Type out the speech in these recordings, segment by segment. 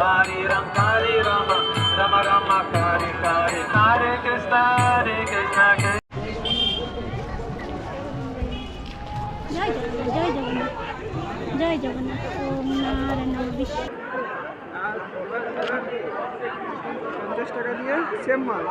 Hare Ram, Hare Rama, Rama Rama, Hare Hare, Hare Krishna, Krishna. জয় জগন্নাথ, জয় জগন্নাথ, জয় জগন্নাথ। ওম নারায়ণ বিশ্ব। 50 টাকা দিয়ে same মাল,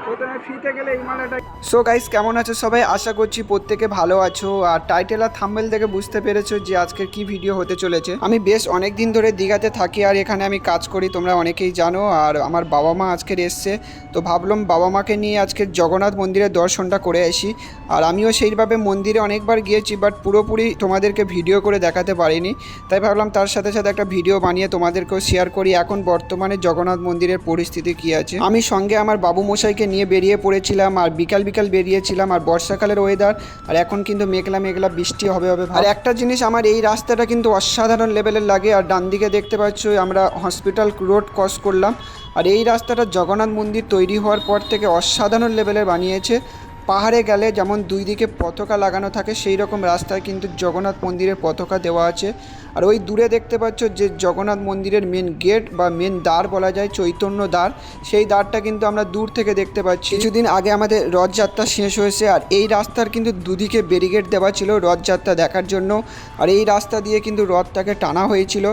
প্রথমে ফ্রিতে গেলে এই মালটা। সো গাইস, কেমন আছো সবাই? আশা করছি প্রত্যেকে ভালো আছো। আর টাইটেল আর থাম্বনেল দেখে বুঝতে পেরেছো যে আজকের কি ভিডিও হতে চলেছে। আমি বেশ অনেক দিন ধরে দীঘাতে থাকি আর এখানে আমি কাজ করি, তোমরা অনেকেই জানো। আর আমার বাবা মা আজকের এসছে, তো ভাবলাম বাবা মাকে নিয়ে আজকের জগন্নাথ মন্দিরের দর্শনটা করে আসি। আর আমিও সেইভাবে মন্দিরে অনেকবার গিয়েছি, বাট পুরোপুরি তোমাদেরকে ভিডিও করে দেখাতে পারিনি। তাই ভাবলাম তার সাথে সাথে একটা ভিডিও বানিয়ে তোমাদেরকেও শেয়ার করি এখন বর্তমানে জগন্নাথ মন্দিরের পরিস্থিতি কী আছে। আমি সঙ্গে আমার বাবু মশাইকে নিয়ে বেরিয়ে পড়েছিলাম, আর বিকাল বেরিয়েছিলাম। আর বর্ষাকালের ওয়েদার, আর এখন কিন্তু মেঘলা মেঘলা বৃষ্টি হবে। আর একটা জিনিস, আমার এই রাস্তাটা কিন্তু অসাধারণ লেভেলের লাগে। আর ডান দিকে দেখতে পাচ্ছ আমরা হসপিটাল রোড ক্রস করলাম। আর এই রাস্তাটা জগন্নাথ মন্দির তৈরি হওয়ার পর থেকে অসাধারণ লেভেলের বানিয়েছে। পাহাড়ে গেলে যেমন দুই দিকে পতাকা লাগানো থাকে, সেই রকম রাস্তায় কিন্তু জগন্নাথ মন্দিরের পতাকা দেওয়া আছে। আর ওই দূরে দেখতে পাচ্ছ যে জগন্নাথ মন্দিরের মেন গেট বা মেন দ্বার বলা যায়, চৈতন্য দ্বার, সেই দ্বারটা কিন্তু আমরা দূর থেকে দেখতে পাচ্ছি। কিছুদিন আগে আমাদের রথযাত্রা শেষ হয়েছে, আর এই রাস্তার কিন্তু দুদিকে ব্যারিকেড দেওয়া ছিল রথযাত্রা দেখার জন্য। আর এই রাস্তা দিয়ে কিন্তু রথটাকে টানা হয়েছিল,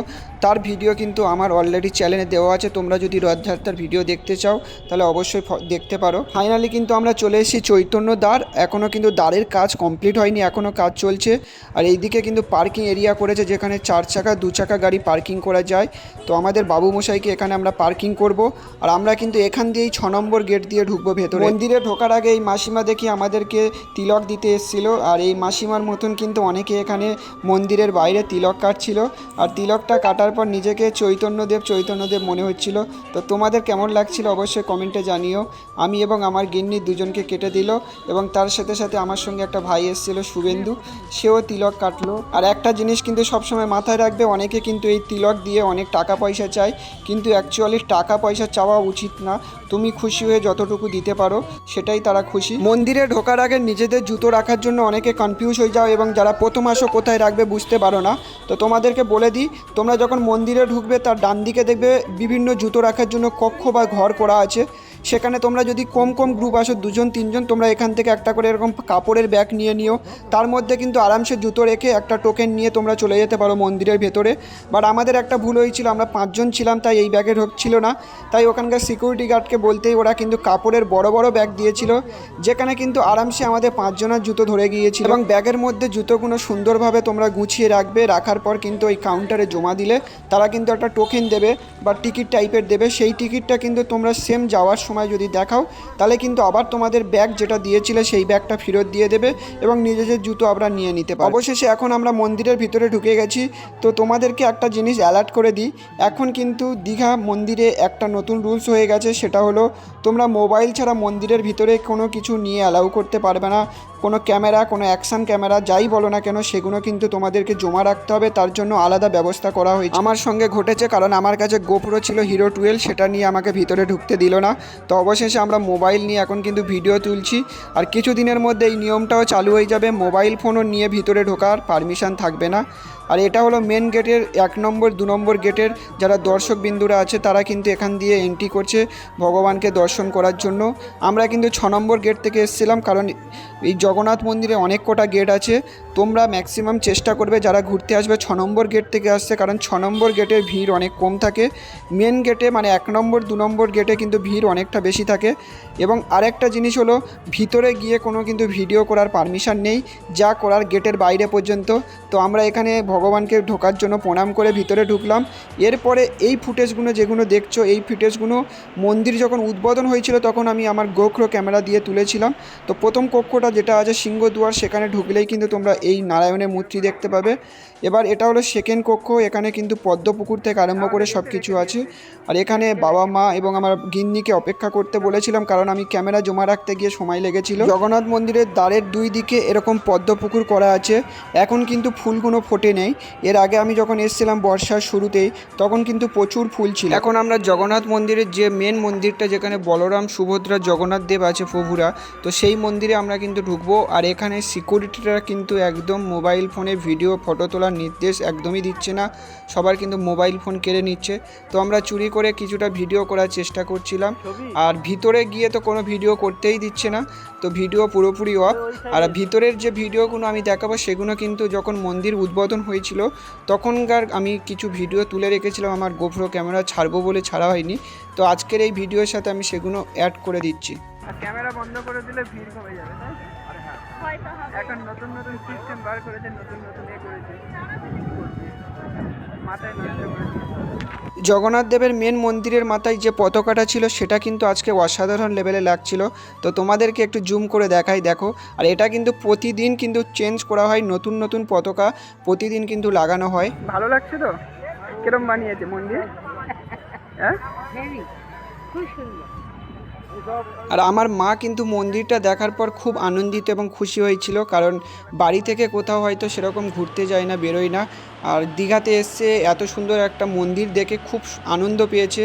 তার ভিডিও কিন্তু আমার অলরেডি চ্যানেলে দেওয়া আছে। তোমরা যদি রথযাত্রার ভিডিও দেখতে চাও তাহলে অবশ্যই দেখতে পারো। ফাইনালি কিন্তু আমরা চলে এসেছি চৈতন্য দ্বার। এখনও কিন্তু দ্বারের কাজ কমপ্লিট হয়নি, এখনও কাজ চলছে। আর এইদিকে কিন্তু পার্কিং এরিয়া করেছে, যেখানে 4 চাকা 2 চাকা গাড়ি পার্কিং করা যায়। তো আমাদের বাবু মশাইকে এখানে আমরা পার্কিং করব। আর আমরা কিন্তু এখান দিয়েই 6 নম্বর গেট দিয়ে ঢুকবো ভেতরে। মন্দিরে ঢোকার আগে এই মাসিমা দেখি আমাদেরকে তিলক দিতে এসেছিল। আর এই মাসিমার মতন কিন্তু অনেকে এখানে মন্দিরের বাইরে তিলক কাটছিল। আর তিলকটা কাটার পর নিজেকে চৈতন্যদেব মনে হচ্ছিল। তো তোমাদের কেমন লাগছিল অবশ্যই কমেন্টে জানিও। আমি এবং আমার গিন্নি দুজনকে কেটে দিল, এবং তার সাথে সাথে আমার সঙ্গে একটা ভাই এসেছিল শুভেন্দু, সেও তিলক কাটলো। আর একটা জিনিস কিন্তু সবসময় মাথায় রাখবে, অনেকে কিন্তু এই তিলক দিয়ে অনেক টাকা পয়সা চায়, কিন্তু অ্যাকচুয়ালি টাকা পয়সা চাওয়া উচিত না। তুমি খুশি হয়ে যতটুকু দিতে পারো সেটাই তারা খুশি। মন্দিরে ঢোকার আগে নিজেদের জুতো রাখার জন্য অনেকে কনফিউজ হয়ে যাও, এবং যারা প্রথম আসো কোথায় রাখবে বুঝতে পারো না। তো তোমাদেরকে বলে দিই, তোমরা যখন মন্দিরে ঢুকবে তার ডান দিকে দেখবে বিভিন্ন জুতো রাখার জন্য কক্ষ বা ঘর করা আছে। সেখানে তোমরা যদি কম গ্রুপ আসো, 2জন 3জন, তোমরা এখান থেকে একটা করে এরকম কাপড়ের ব্যাগ নিয়ে নিও। তার মধ্যে কিন্তু আরামসে জুতো রেখে একটা টোকেন নিয়ে তোমরা চলে যেতে পারো মন্দিরের ভেতরে। বাট আমাদের একটা ভুল হয়েছিল, আমরা 5 জন ছিলাম, তাই এই ব্যাগে ঢুকছিল না। তাই ওখানকার সিকিউরিটি গার্ডকে বলতেই ওরা কিন্তু কাপড়ের বড় ব্যাগ দিয়েছিল, যেখানে কিন্তু আরামসে আমাদের 5 জনের জুতো ধরে গিয়েছিল। এবং ব্যাগের মধ্যে জুতোগুলো সুন্দরভাবে তোমরা গুছিয়ে রাখবে। রাখার পর কিন্তু ওই কাউন্টারে জমা দিলে তারা কিন্তু একটা টোকেন দেবে বা টিকিট টাইপের দেবে। সেই টিকিটটা কিন্তু তোমরা সেম যাওয়ার সময় যদি দেখাও, তাহলে কিন্তু আবার তোমাদের ব্যাগ যেটা দিয়েছিলে সেই ব্যাগটা ফেরত দিয়ে দেবে, এবং নিজেদের জুতো আমরা নিয়ে নিতে পারবো। অবশেষে এখন আমরা মন্দিরের ভিতরে ঢুকে গেছি। তো তোমাদেরকে একটা জিনিস অ্যালার্ট করে দিই, এখন কিন্তু দীঘা মন্দিরে একটা নতুন রুলস হয়ে গেছে। সেটা হলো, তোমরা মোবাইল ছাড়া মন্দিরের ভিতরে কোনো কিছু নিয়ে অ্যালাউ করতে পারবে না। কোনো ক্যামেরা, কোনো অ্যাকশান ক্যামেরা যাই বলো না কেন, সেগুলো কিন্তু তোমাদেরকে জমা রাখতে হবে। তার জন্য আলাদা ব্যবস্থা করা হয়েছে। আমার সঙ্গে ঘটেছে, কারণ আমার কাছে গোপ্রো ছিল হিরো 12, সেটা নিয়ে আমাকে ভিতরে ঢুকতে দিল না। তো অবশেষে আমরা মোবাইল নিয়ে এখন কিন্তু ভিডিও তুলছি। আর কিছু দিনের মধ্যে এই নিয়মটাও চালু হয়ে যাবে, মোবাইল ফোনও নিয়ে ভিতরে ঢোকার পারমিশন থাকবে না। আর এটা হলো মেন গেটের 1 নম্বর 2 নম্বর গেটের যারা দর্শক বিন্দুরা আছে, তারা কিন্তু এখান দিয়ে এন্ট্রি করছে ভগবানকে দর্শন করার জন্য। আমরা কিন্তু 6 নম্বর গেট থেকে এসেছিলাম, কারণ এই জগন্নাথ মন্দিরে অনেক কটা গেট আছে। তোমরা ম্যাক্সিমাম চেষ্টা করবে যারা ঘুরতে আসবে 6 নম্বর গেট থেকে আসছে, কারণ 6 নম্বর গেটের ভিড় অনেক কম থাকে। মেন গেটে মানে 1 নম্বর 2 নম্বর গেটে কিন্তু ভিড় অনেকটা বেশি থাকে। এবং আরেকটা জিনিস হলো, ভিতরে গিয়ে কোনো কিন্তু ভিডিও করার পারমিশন নেই, যা করার গেটের বাইরে পর্যন্ত। তো আমরা এখানে ভগবানকে ঢোকার জন্য প্রণাম করে ভিতরে ঢুকলাম। এরপরে এই ফুটেজগুলো যেগুলো দেখছো, এই ফুটেজগুলো মন্দির যখন উদ্বোধন হয়েছিল তখন আমি আমার গোপ্রো ক্যামেরা দিয়ে তুলেছিলাম। তো প্রথম কক্ষটা যেটা আছে সিংহদুয়ার, সেখানে ঢুকলেই কিন্তু তোমরা এই নারায়ণের মূর্তি দেখতে পাবে। এবার এটা হলো সেকেন্ড কক্ষ, এখানে কিন্তু পদ্মপুকুর থেকে আরম্ভ করে সব কিছু আছে। আর এখানে বাবা মা এবং আমার গিন্নিকে অপেক্ষা করতে বলেছিলাম, কারণ আমি ক্যামেরা জমা রাখতে গিয়ে সময় লেগেছিল। জগন্নাথ মন্দিরের দ্বারের 2 দিকে এরকম পদ্মপুকুর করা আছে। এখন কিন্তু ফুলগুলো ফোটে নেই, নেই। এর আগে আমি যখন এসেছিলাম বর্ষার শুরুতেই তখন কিন্তু প্রচুর ফুল ছিল। এখন আমরা জগন্নাথ মন্দিরের যে মেন মন্দিরটা, যেখানে বলরাম সুভদ্রা জগন্নাথ দেব আছে প্রভুরা, তো সেই মন্দিরে আমরা কিন্তু ঢুকবো। আর এখানে সিকিউরিটিরা কিন্তু একদম মোবাইল ফোনে ভিডিও ফটো তোলার নির্দেশ একদমই দিচ্ছে না, সবার কিন্তু মোবাইল ফোন কেড়ে নিচ্ছে। তো আমরা চুরি করে কিছুটা ভিডিও করার চেষ্টা করছিলাম, আর ভিতরে গিয়ে তো কোনো ভিডিও করতেই দিচ্ছে না, তো ভিডিও পুরোপুরি অফ। আর ভিতরের যে ভিডিওগুলো আমি দেখাবো সেগুলো কিন্তু যখন মন্দির উদ্বোধন হয়েছিল তখনকার আমি কিছু ভিডিও তুলে রেখেছিলাম, আমার গোপ্রো ক্যামেরা ছাড়বো বলে ছাড়া হয়নি। তো আজকের এই ভিডিওর সাথে আমি সেগুলো অ্যাড করে দিচ্ছি। ক্যামেরা বন্ধ করে দিলে ভিড় কমে যাবে, তাই এখন নতুন নতুন সিস্টেম বার করেছে, নতুন নতুন করেছে, মাথায় নষ্ট করেছে। জগন্নাথ দেবের মেন মন্দিরের মাথায় যে পতাকাটা ছিল সেটা কিন্তু আজকে অসাধারণ লেভেলে লাগছিল। তো তোমাদেরকে একটু জুম করে দেখাই, দেখো। আর এটা কিন্তু প্রতিদিন কিন্তু চেঞ্জ করা হয়, নতুন নতুন পতাকা প্রতিদিন কিন্তু লাগানো হয়। ভালো লাগছে তো? কিরম বানিয়েছে মন্দির? হ্যাঁ, খুব সুন্দর। আর আমার মা কিন্তু মন্দিরটা দেখার পর খুব আনন্দিত এবং খুশি হয়েছিল, কারণ বাড়ি থেকে কোথাও হয়তো সেরকম ঘুরতে যায় না, বেরোয় না, আর দীঘাতে এসে এত সুন্দর একটা মন্দির দেখে খুব আনন্দ পেয়েছে।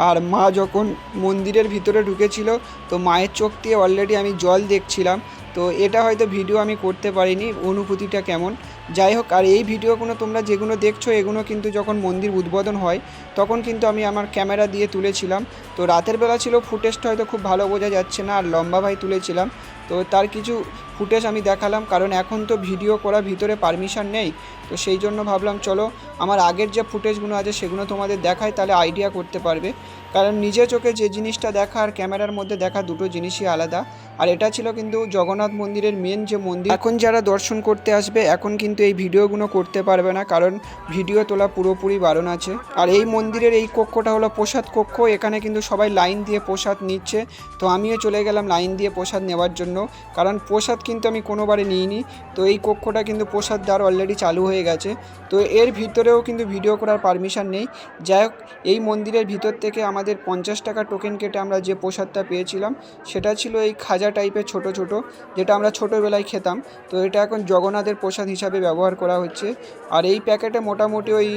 আর মা যখন মন্দিরের ভিতরে ঢুকেছিল তো মায়ের চোখ দিয়ে অলরেডি আমি জল দেখছিলাম। তো এটা হয়তো ভিডিও আমি করতে পারিনি, অনুভূতিটা কেমন। যাই হোক, আর এই ভিডিওগুলো তোমরা যেগুলো দেখছো এগুলো কিন্তু যখন মন্দির উদ্বোধন হয় তখন কিন্তু আমি আমার ক্যামেরা দিয়ে তুলেছিলাম। তো রাতের বেলা ছিল, ফুটেজটা হয়তো খুব ভালো বোঝা যাচ্ছে না, আর লম্বা ভাই তুলেছিলাম, তো তার কিছু ফুটেজ আমি দেখালাম, কারণ এখন তো ভিডিও করা ভিতরে পারমিশন নেই। তো সেই জন্য ভাবলাম চলো আমার আগের যে ফুটেজগুলো আছে সেগুলো তোমাদের দেখাই, তাহলে আইডিয়া করতে পারবে। কারণ নিজের চোখে যে জিনিসটা দেখা আর ক্যামেরার মধ্যে দেখা দুটো জিনিসই আলাদা। আর এটা ছিল কিন্তু জগন্নাথ মন্দিরের মেন যে মন্দির। এখন যারা দর্শন করতে আসবে এখন কিন্তু এই ভিডিওগুলো করতে পারবে না, কারণ ভিডিও তোলা পুরোপুরি বারণ আছে। আর এই মন্দিরের এই কক্ষটা হলো প্রসাদ কক্ষ, এখানে কিন্তু সবাই লাইন দিয়ে প্রসাদ নিচ্ছে। তো আমিও চলে গেলাম লাইন দিয়ে প্রসাদ নেওয়ার জন্য, কারণ প্রসাদ কিন্তু আমি কোনোবারে নিইনি। তো এই কক্ষটা কিন্তু প্রসাদ দ্বার অলরেডি চালু হয়ে গেছে, তো এর ভিতরেও কিন্তু ভিডিও করার পারমিশন নেই। যাই হোক, এই মন্দিরের ভিতর থেকে আমাদের 50 টাকা টোকেন কেটে আমরা যে প্রসাদটা পেয়েছিলাম সেটা ছিল এই খাজা টাইপের ছোট ছোট, যেটা আমরা ছোটোবেলায় খেতাম। তো এটা এখন জগন্নাথের প্রসাদ হিসাবে ব্যবহার করা হচ্ছে। আর এই প্যাকেটে মোটামুটি ওই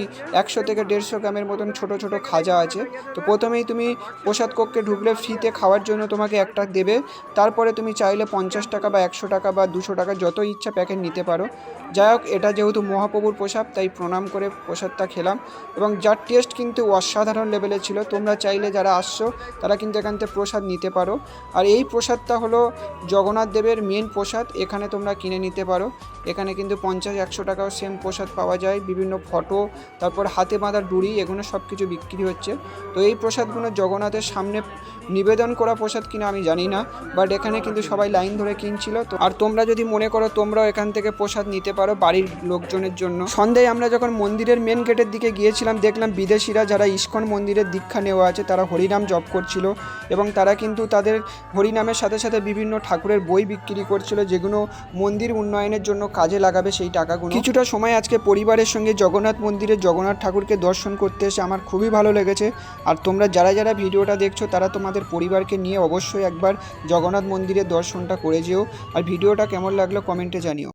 100 থেকে 150 গ্রামের মতন ছোট ছোট খাজা আছে। তো প্রথমেই তুমি প্রসাদ কক্ষে ঢুকলে ফ্রিতে খাওয়ার জন্য তোমাকে একটা দেবে, তারপরে তুমি চাইলে 50 টাকা বা 100 টাকা বা 200 টাকা যত ইচ্ছা প্যাকেট নিতে পারো। যাই হোক, এটা যেহেতু মহাপ্রভুর প্রসাদ তাই প্রণাম করে প্রসাদটা খেলাম, এবং যার টেস্ট কিন্তু অসাধারণ লেভেলে ছিল। তোমরা চাইলে যারা আসছো তারা কিন্তু এখান থেকে প্রসাদ নিতে পারো। আর এই প্রসাদটা হলো জগন্নাথ দেবের মেন প্রসাদ, এখানে তোমরা কিনে নিতে পারো। এখানে কিন্তু 50-100 টাকাও সেম প্রসাদ পাওয়া যায়, বিভিন্ন ফটো, তারপর হাতে বাঁধা ডুরি, এগুলো সব কিছু বিক্রি হচ্ছে। তো এই প্রসাদগুলো জগন্নাথের সামনে নিবেদন করা প্রসাদ কিনা আমি জানি না, বাট এখানে কিন্তু সবাই লাইন ধরে কিনছিল। তো আর তোমরা যদি মনে করো তোমরাও এখান থেকে প্রসাদ নিতে পারো বাড়ির লোকজনের জন্য। সন্ধ্যায় আমরা যখন মন্দিরের মেন গেটের দিকে গিয়েছিলাম দেখলাম বিদেশিরা যারা ইস্কন মন্দিরের দীক্ষা নেওয়া আছে তারা হরিনাম জপ করছিল, এবং তারা কিন্তু তাদের হরিনামের সাথে সাথে বিভিন্ন ঠাকুরের বই বিক্রি করছিল, যেগুলো মন্দির উন্নয়নের জন্য কাজে লাগাবে সেই টাকাগুলো। কিছুটা সময় আজকে পরিবারের সঙ্গে জগন্নাথ মন্দিরে জগন্নাথ ঠাকুরকে দর্শন করতে এসে আমার খুবই ভালো লেগেছে। আর তোমরা যারা যারা ভিডিওটা দেখছো তারা তোমাদের পরিবারকে নিয়ে অবশ্যই একবার জগন্নাথ মন্দিরের দর্শনটা করে যেও। আর ভিডিওটা কেমন লাগলো কমেন্টে জানিও।